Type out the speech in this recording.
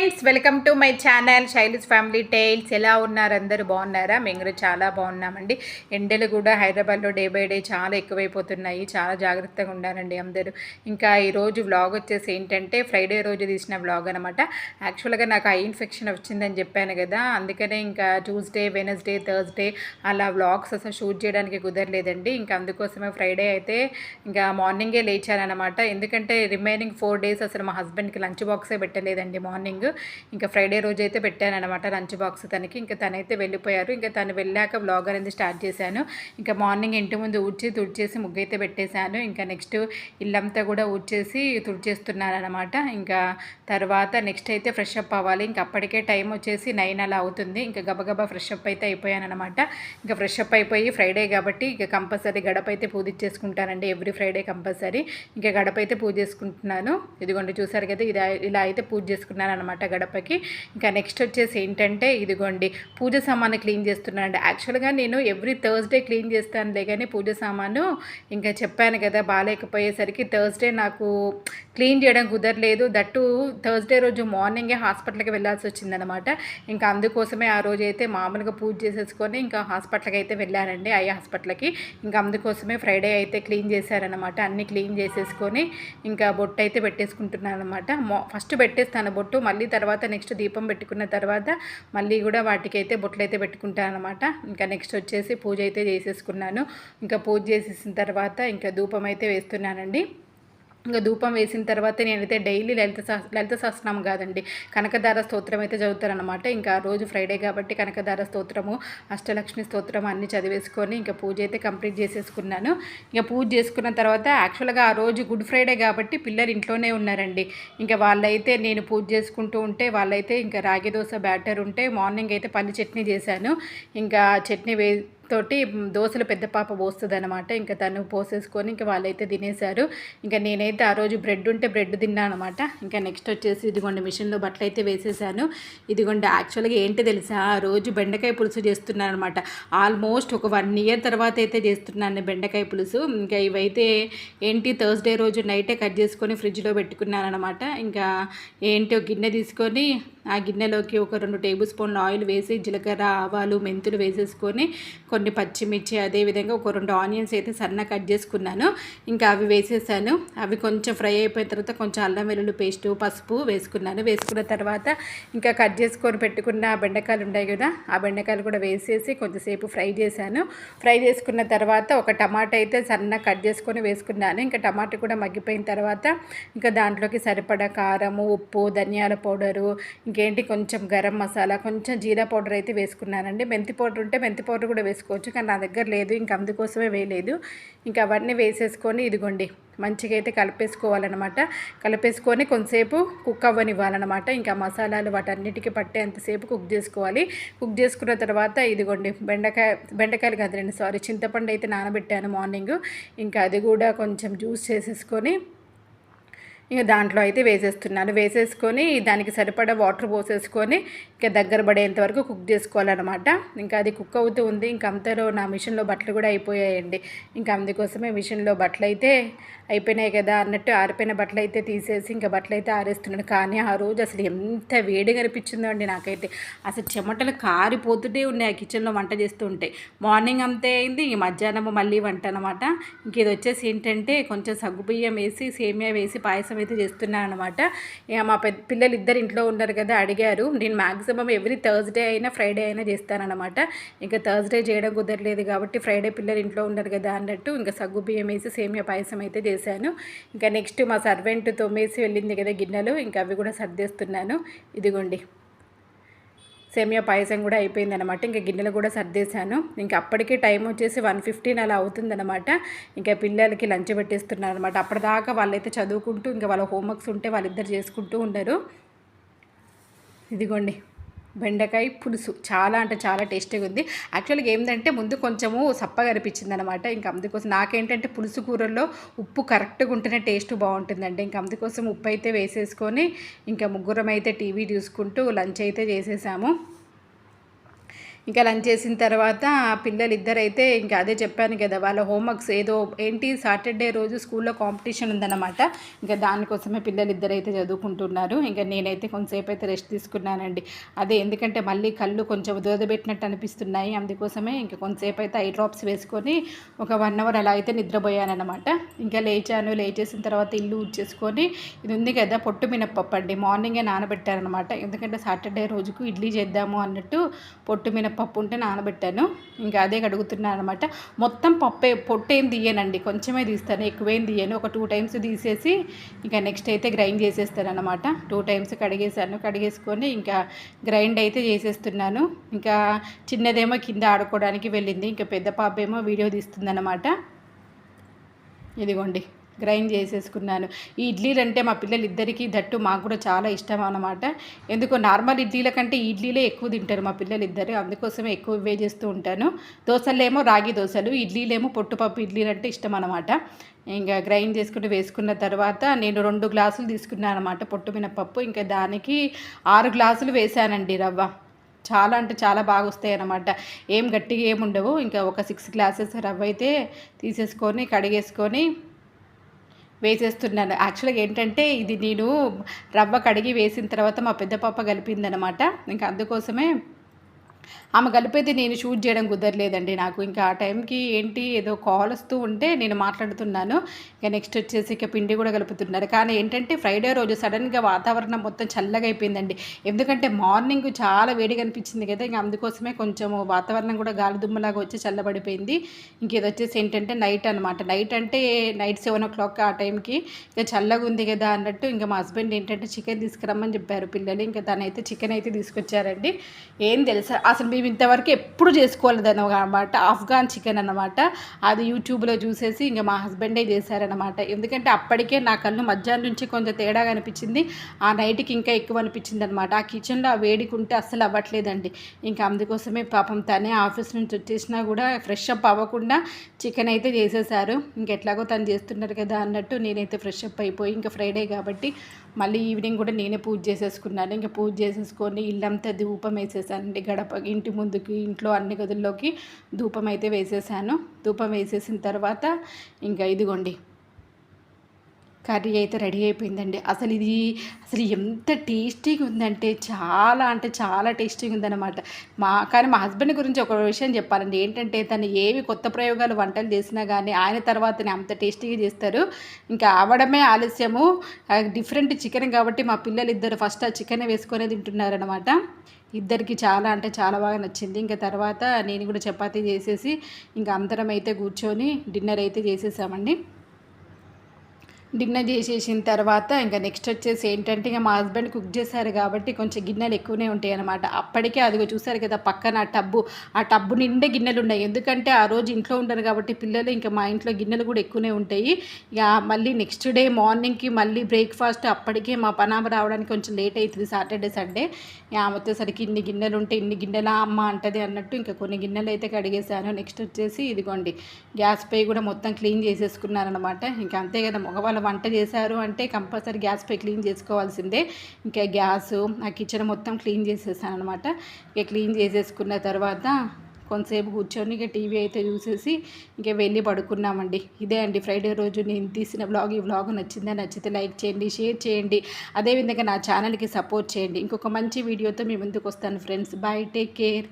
Friends, welcome to my channel Shaili's family tales. ఎలా ఉన్నారు? అందరూ బాగున్నారా? మేము కూడా చాలా బాగున్నామండి. ఎండలు కూడా హైదరాబాద్లో డే బై డే చాలా ఎక్కువైపోతున్నాయి. చాలా జాగ్రత్తగా ఉండాలండి అందరూ. ఇంకా ఈరోజు వ్లాగ్ వచ్చేసి ఏంటంటే ఫ్రైడే రోజు తీసిన వ్లాగ్ అనమాట. యాక్చువల్గా నాకు ఐ ఇన్ఫెక్షన్ వచ్చిందని చెప్పాను కదా, అందుకనే ఇంకా ట్యూస్డే, వెనస్డే, థర్స్డే అలా వ్లాగ్స్ అసలు షూట్ చేయడానికి కుదరలేదండి. ఇంకా అందుకోసమే ఫ్రైడే అయితే ఇంకా మార్నింగే లేచానమాట. ఎందుకంటే రిమైనింగ్ 4 days అసలు మా హస్బెండ్కి లంచ్ బాక్సే పెట్టలేదండి. మార్నింగ్ ఇంకా ఫ్రైడే రోజు అయితే పెట్టానమాట లంచ్ బాక్స్ తనకి. ఇంకా తనైతే వెళ్ళిపోయారు. ఇంకా తను వెళ్ళాక వ్లాగ్ అనేది స్టార్ట్ చేశాను. ఇంకా మార్నింగ్ ఇంటి ముందు తుడిచేసి ముగ్గు అయితే పెట్టేశాను. ఇంకా నెక్స్ట్ ఇల్లంతా కూడా తుడిచేస్తున్నాను అనమాట. ఇంకా తర్వాత నెక్స్ట్ అయితే ఫ్రెష్ అప్ అవ్వాలి. ఇంకా అప్పటికే టైం వచ్చేసి 9 అలా అవుతుంది. ఇంకా గబగబా ఫ్రెష్ అప్ అయితే అయిపోయాను అనమాట. ఇంకా ఫ్రెష్ అప్ అయిపోయి ఫ్రైడే కాబట్టి ఇంకా కంపల్సరీ గడప అయితే పూజించేసుకుంటానండి. ఎవ్రీ ఫ్రైడే కంపల్సరీ ఇంకా గడప అయితే పూజ చేసుకుంటున్నాను. ఇదిగోండి చూసారు కదా, ఇలా అయితే పూజ చేసుకున్నాను అనమాట గడపకి. ఇంకా నెక్స్ట్ వచ్చేసి ఏంటంటే ఇదిగోండి పూజ సామాను క్లీన్ చేస్తున్నానండి. యాక్చువల్గా నేను ఎవ్రీ థర్స్డే క్లీన్ చేస్తానులే, కానీ పూజ సామాను ఇంకా చెప్పాను కదా బాగాలేకపోయేసరికి థర్స్డే నాకు క్లీన్ చేయడం కుదరలేదు. దట్టు థర్స్డే రోజు మార్నింగే హాస్పిటల్కి వెళ్ళాల్సి వచ్చిందనమాట. ఇంకా అందుకోసమే ఆ రోజు అయితే మామూలుగా పూజ చేసేసుకొని ఇంకా హాస్పిటల్కి అయితే వెళ్ళానండి, ఐ హాస్పిటల్కి. ఇంకా అందుకోసమే ఫ్రైడే అయితే క్లీన్ చేశారనమాట. అన్నీ క్లీన్ చేసేసుకొని ఇంకా బొట్టు అయితే పెట్టేసుకుంటున్నాను అనమాట. ఫస్ట్ పెట్టేస్తాను బొట్టు, మళ్ళీ తర్వాత నెక్స్ట్ దీపం పెట్టుకున్న తర్వాత మళ్ళీ కూడా వాటికైతే బొట్లు అయితే పెట్టుకుంటాను అనమాట. ఇంకా నెక్స్ట్ వచ్చేసి పూజ అయితే చేసేసుకున్నాను. ఇంకా పూజ చేసేసిన తర్వాత ఇంకా ధూపం అయితే వేస్తున్నానండి. ఇంకా ధూపం వేసిన తర్వాత నేనైతే డైలీ లలిత సహస్రనామం కాదండి, కనకదార స్తోత్రం అయితే చదువుతారనమాట. ఇంకా ఆ రోజు ఫ్రైడే కాబట్టి కనకదార స్తోత్రము, అష్టలక్ష్మి స్తోత్రం అన్నీ చదివేసుకొని ఇంకా పూజ అయితే కంప్లీట్ చేసేసుకున్నాను. ఇంకా పూజ చేసుకున్న తర్వాత యాక్చువల్గా ఆ రోజు గుడ్ ఫ్రైడే కాబట్టి పిల్లలు ఇంట్లోనే ఉన్నారండి. ఇంకా వాళ్ళైతే నేను పూజ చేసుకుంటూ ఉంటే వాళ్ళైతే ఇంకా రాగి దోశ బ్యాటర్ ఉంటే మార్నింగ్ అయితే పల్లి చట్నీ చేశాను. ఇంకా చట్నీ తోటి దోశలు పెద్ద పాప పోస్తుంది అనమాట. ఇంకా తను పోసేసుకొని ఇంకా వాళ్ళైతే తినేశారు. ఇంకా నేనైతే ఆ రోజు బ్రెడ్ ఉంటే బ్రెడ్ తిన్నాను అనమాట. ఇంకా నెక్స్ట్ వచ్చేసి ఇదిగోండి మిషన్లో బట్టలు అయితే వేసేసాను. ఇదిగోండి యాక్చువల్గా ఏంటి తెలుసా, ఆ రోజు బెండకాయ పులుసు చేస్తున్నాను అనమాట. ఆల్మోస్ట్ ఒక 1 year తర్వాత అయితే చేస్తున్నాను బెండకాయ పులుసు. ఇంకా ఇవైతే ఏంటి థర్స్డే రోజు నైటే కట్ చేసుకొని ఫ్రిడ్జ్లో పెట్టుకున్నాను అనమాట. ఇంకా ఏంటి ఒక గిన్నె తీసుకొని ఆ గిన్నెలోకి ఒక 2 tablespoons ఆయిల్ వేసి జీలకర్ర, ఆవాలు, మెంతులు వేసేసుకొని కొన్ని పచ్చిమిర్చి, అదేవిధంగా ఒక 2 ఆనియన్స్ అయితే సన్న కట్ చేసుకున్నాను. ఇంకా అవి వేసేసాను. అవి కొంచెం ఫ్రై అయిపోయిన తర్వాత కొంచెం అల్లం వెల్లుల్లి పేస్టు, పసుపు వేసుకున్నాను. వేసుకున్న తర్వాత ఇంకా కట్ చేసుకొని పెట్టుకున్న బెండకాయలు ఉంటాయి కదా, ఆ బెండకాయలు కూడా వేసేసి కొంచెంసేపు ఫ్రై చేశాను. ఫ్రై చేసుకున్న తర్వాత ఒక టమాటా అయితే సన్న కట్ చేసుకొని వేసుకున్నాను. ఇంకా టమాటా కూడా మగ్గిపోయిన తర్వాత ఇంకా దాంట్లోకి సరిపడా కారము, ఉప్పు, ధనియాల పౌడరు, ఇంకేంటి కొంచెం గరం మసాలా, కొంచెం జీరా పౌడర్ అయితే వేసుకున్నానండి. మెంతి పౌడర్ ఉంటే మెంతి పౌడర్ కూడా వేసుకోవచ్చు, కానీ నా దగ్గర లేదు, ఇంకా అందుకోసమే వేయలేదు. ఇంకా అవన్నీ వేసేసుకొని ఇదిగోండి మంచిగా అయితే కలిపేసుకోవాలన్నమాట. కలిపేసుకొని కొంతసేపు కుక్ అవ్వనివ్వాలన్నమాట. ఇంకా మసాలాలు వాటన్నిటికీ పట్టేంతసేపు కుక్ చేసుకోవాలి. కుక్ చేసుకున్న తర్వాత ఇదిగోండి బెండకాయలు కదండి, చింతపండు అయితే నానబెట్టాను మార్నింగ్. ఇంకా అది కూడా కొంచెం జ్యూస్ చేసేసుకొని ఇంకా దాంట్లో అయితే వేసేసుకొని దానికి సరిపడా వాటర్ పోసేసుకొని ఇంకా దగ్గర పడేంత వరకు కుక్ చేసుకోవాలన్నమాట. ఇంకా అది కుక్ అవుతూ ఉంది. ఇంకా అంతలో నా మిషన్లో బట్టలు కూడా అయిపోయాయండి. ఇంకా అందుకోసమే మిషన్లో బట్టలు అయితే అయిపోయినాయి కదా అన్నట్టు ఆరిపోయిన బట్టలు అయితే తీసేసి ఇంకా బట్టలు అయితే ఆరేస్తున్నాను. కానీ ఆ రోజు అసలు ఎంత వేడిగా అనిపించిందో అండి నాకైతే. అసలు చెమటలు కారిపోతుంటే ఉన్నాయి ఆ కిచెన్లో వంట చేస్తూ ఉంటే. మార్నింగ్ అంతే అయింది, ఈ మధ్యాహ్నం మళ్ళీ వంట అనమాట. ఇంక ఇది వచ్చేసి ఏంటంటే కొంచెం సగ్గుబియ్యం వేసి సేమియా వేసి పాయసం అయితే చేస్తున్నాను అనమాట. ఇక మా పిల్లలు ఇద్దరు ఇంట్లో ఉన్నారు కదా, అడిగారు. నేను మ్యాక్సిమం ఎవ్రీ థర్స్డే అయినా ఫ్రైడే అయినా చేస్తానన్నమాట. ఇంకా థర్స్డే చేయడం కుదరలేదు కాబట్టి ఫ్రైడే పిల్లలు ఇంట్లో ఉన్నారు కదా అన్నట్టు ఇంకా సగ్గుబియ్యం వేసి సేమియా పాయసం అయితే చేశాను. ఇంకా నెక్స్ట్ మా సర్వెంట్ తోమేసి వెళ్ళింది కదా గిన్నెలు, ఇంకా అవి కూడా సర్దేస్తున్నాను. ఇదిగోండి సేమియా పాయసం కూడా అయిపోయిందనమాట. ఇంకా గిన్నెలు కూడా సర్దేశాను. ఇంకా అప్పటికే టైం వచ్చేసి 1:15 అలా అవుతుందన్నమాట. ఇంకా పిల్లలకి లంచ్ పెట్టేస్తున్నాను అనమాట. అప్పటిదాకా వాళ్ళైతే చదువుకుంటూ ఇంకా వాళ్ళ హోంవర్క్స్ ఉంటే వాళ్ళిద్దరు చేసుకుంటూ ఉన్నారు. ఇదిగోండి బెండకాయ పులుసు చాలా అంటే చాలా టేస్టీగా ఉంది. యాక్చువల్గా ఏంటంటే ముందు కొంచెము సప్పగా అనిపించింది అనమాట. ఇంకా అందుకోసం నాకేంటంటే పులుసు కూరల్లో ఉప్పు కరెక్ట్గా ఉంటేనే టేస్ట్ బాగుంటుందండి. ఇంకా అందుకోసం ఉప్పు అయితే వేసేసుకొని ఇంకా ముగ్గురం అయితే టీవీ చూసుకుంటూ లంచ్ అయితే చేసేసాము. ఇంకా లంచ్ చేసిన తర్వాత పిల్లలు ఇద్దరైతే ఇంకా అదే చెప్పాను కదా, వాళ్ళ హోంవర్క్స్ ఏదో ఏంటి సాటర్డే రోజు స్కూల్లో కాంపిటీషన్ ఉందన్నమాట. ఇంకా దానికోసమే పిల్లలు ఇద్దరైతే చదువుకుంటున్నారు. ఇంకా నేనైతే కొంతసేపు అయితే రెస్ట్ తీసుకున్నానండి. అదే ఎందుకంటే మళ్ళీ కళ్ళు కొంచెం దోదబెట్టినట్టు అనిపిస్తున్నాయి. అందుకోసమే ఇంకా కొంతసేపు అయితే ఐ డ్రాప్స్ వేసుకొని ఒక 1 అవర్ అలా అయితే నిద్రపోయానమాట. ఇంకా లేచేసిన తర్వాత ఇల్లు ఊడ్చేసుకొని, ఇది ఉంది కదా పొట్టు మినప్పప్పు అండి, మార్నింగే నానబెట్టారనమాట. ఎందుకంటే సాటర్డే రోజుకు ఇడ్లీ చేద్దాము అన్నట్టు పొట్టు మినప్పప్పు ఉంటే నానబెట్టాను. ఇంకా అదే కడుగుతున్నాను అనమాట. మొత్తం పొట్టు ఏం తీయనండి, కొంచెమే తీస్తాను, ఎక్కువేం తీయను. ఒక 2 టైమ్స్ తీసేసి ఇంకా నెక్స్ట్ అయితే గ్రైండ్ చేసేస్తాను అనమాట. 2 టైమ్స్ కడిగేసుకొని ఇంకా గ్రైండ్ అయితే చేసేస్తున్నాను. ఇంకా చిన్నదేమో కింద ఆడుకోవడానికి వెళ్ళింది, ఇంకా పెద్ద పాప ఏమో వీడియో తీస్తుందన్నమాట. ఇదిగోండి గ్రైండ్ చేసేసుకున్నాను. ఈ ఇడ్లీలు అంటే మా పిల్లలు ఇద్దరికీ దట్టు మాకు కూడా చాలా ఇష్టం అన్నమాట. ఎందుకో నార్మల్ ఇడ్లీల కంటే ఇడ్లీలే ఎక్కువ తింటారు మా పిల్లలు ఇద్దరు, అందుకోసమే ఎక్కువ ఇవే చేస్తూ ఉంటాను. దోశలేమో రాగి దోశలు, ఇడ్లీలేమో పొట్టుపప్పు ఇడ్లీలు అంటే ఇష్టం అనమాట. ఇంకా గ్రైండ్ చేసుకుని వేసుకున్న తర్వాత నేను 2 గ్లాసులు తీసుకున్నాను అనమాట పొట్టు మినపప్పు. ఇంకా దానికి 6 గ్లాసులు వేసానండి రవ్వ. చాలా అంటే చాలా బాగా వస్తాయి అన్నమాట, ఏం గట్టిగా ఏమి ఉండవు. ఇంకా ఒక 6 గ్లాసెస్ రవ్వ అయితే తీసేసుకొని కడిగేసుకొని వేసేస్తున్నాను. యాక్చువల్గా ఏంటంటే ఇది నేను రవ్వ కడిగి వేసిన తర్వాత మా పెద్ద పాప కలిపిందనమాట. ఇంకా అందుకోసమే ఆమె కలిపైతే నేను షూట్ చేయడం కుదరలేదండి నాకు. ఇంకా ఆ టైంకి ఏంటి ఏదో కాల్ వస్తూ ఉంటే నేను మాట్లాడుతున్నాను. ఇక నెక్స్ట్ వచ్చేసి ఇక పిండి కూడా కలుపుతున్నారు. కానీ ఏంటంటే ఫ్రైడే రోజు సడన్గా వాతావరణం మొత్తం చల్లగా అయిపోయిందండి. ఎందుకంటే మార్నింగ్ చాలా వేడిగా అనిపించింది కదా, ఇంకా అందుకోసమే కొంచెం వాతావరణం కూడా గాలిదుమ్మలాగా వచ్చి చల్లబడిపోయింది. ఇంక ఇది వచ్చేసి ఏంటంటే నైట్ అనమాట. నైట్ 7 o'clock ఆ టైంకి ఇక చల్లగా ఉంది కదా అన్నట్టు ఇంకా మా హస్బెండ్ ఏంటంటే చికెన్ తీసుకురమ్మని చెప్పారు పిల్లలు. ఇంకా తనైతే చికెన్ అయితే తీసుకొచ్చారండి. ఏం తెలుసా అసలు మేము ఇంతవరకు ఎప్పుడు చేసుకోలేదన్న అనమాట. ఆఫ్ఘన్ చికెన్ అన్నమాట. అది యూట్యూబ్లో చూసేసి ఇంకా మా హస్బెండే చేశారనమాట. ఎందుకంటే అప్పటికే నా కళ్ళు మధ్యాహ్నం నుంచి కొంచెం తేడాగా అనిపించింది, ఆ నైట్కి ఇంకా ఎక్కువ అనిపించింది అనమాట. ఆ కిచెన్లో ఆ వేడికుంటే అస్సలు అవ్వట్లేదండి. ఇంకా అందుకోసమే పాపం తనే ఆఫీస్ నుంచి వచ్చేసినా కూడా ఫ్రెష్ అప్ అవ్వకుండా చికెన్ అయితే చేసేసారు. ఇంకెట్లాగో తను చేస్తున్నారు కదా అన్నట్టు నేనైతే ఫ్రెష్ అప్ అయిపోయి ఇంకా ఫ్రైడే కాబట్టి మళ్ళీ ఈవినింగ్ కూడా నేనే పూజ చేసేసుకున్నాను. ఇంకా పూజ చేసేసుకొని ఇల్లంతా ధూపం వేసేసానండి. గడప ఇంటి ముందుకి ఇంట్లో అన్ని గదుల్లోకి ధూపం అయితే వేసేసాను. ధూపం వేసేసిన తర్వాత ఇంకా ఇదిగోండి కర్రీ అయితే రెడీ అయిపోయిందండి. అసలు ఎంత టేస్టీగా ఉందంటే చాలా టేస్టీగా ఉందన్నమాట. కానీ మా హస్బెండ్ గురించి ఒక విషయం చెప్పాలండి. ఏంటంటే తను ఏవి కొత్త ప్రయోగాలు వంటలు చేసినా కానీ ఆయన తర్వాతనే అంత టేస్టీగా చేస్తారు. ఇంకా అవడమే ఆలస్యము. డిఫరెంట్ చికెన్ కాబట్టి మా పిల్లలు ఇద్దరు ఫస్ట్ ఆ చికెన్ వేసుకొని తింటున్నారనమాట. ఇద్దరికి చాలా బాగా నచ్చింది. ఇంకా తర్వాత నేను కూడా చపాతీ చేసేసి ఇంకా అందరం అయితే కూర్చొని డిన్నర్ అయితే చేసేసామండి. డిన్నర్ చేసేసిన తర్వాత ఇంకా నెక్స్ట్ వచ్చేసి ఏంటంటే ఇంకా మా హస్బెండ్ కుక్ చేశారు కాబట్టి కొంచెం గిన్నెలు ఎక్కువనే ఉంటాయి అనమాట. అప్పటికే అదిగో చూసారు కదా పక్కన ఆ టబ్బు నిండే గిన్నెలు ఉన్నాయి. ఎందుకంటే ఆ రోజు ఇంట్లో ఉండరు కాబట్టి పిల్లలు, ఇంకా మా ఇంట్లో గిన్నెలు కూడా ఎక్కువనే ఉంటాయి. ఇక మళ్ళీ నెక్స్ట్ డే మార్నింగ్కి మళ్ళీ బ్రేక్ఫాస్ట్ అప్పటికే మా పనామ రావడానికి కొంచెం లేట్ అవుతుంది సాటర్డే సండే. ఆమె వచ్చేసరికి ఇన్ని గిన్నెలు ఉంటే ఇన్ని గిన్నెలా అమ్మ అంటది అన్నట్టు ఇంకా కొన్ని గిన్నెలు అయితే కడిగేశాను. నెక్స్ట్ వచ్చేసి ఇదిగోండి గ్యాస్ పై కూడా మొత్తం క్లీన్ చేసేసుకున్నారనమాట. ఇంకా అంతే కదా, మగవాళ్ళ వంట చేశారు అంటే కంపల్సరీ గ్యాస్ పై క్లీన్ చేసుకోవాల్సిందే. ఇంకా గ్యాసు ఆ కిచెన్ మొత్తం క్లీన్ చేసేసాను అనమాట. ఇక క్లీన్ చేసేసుకున్న తర్వాత కొంతసేపు కూర్చొని ఇక టీవీ అయితే చూసేసి ఇంకా వెళ్ళి పడుకున్నామండి. ఇదే అండి ఫ్రైడే రోజు నేను తీసిన వ్లాగ్. ఈ వ్లాగ్ నచ్చితే లైక్ చేయండి, షేర్ చేయండి, అదేవిధంగా నా ఛానల్కి సపోర్ట్ చేయండి. ఇంకొక మంచి వీడియోతో మీ ముందుకు వస్తాను ఫ్రెండ్స్. Bye, take care.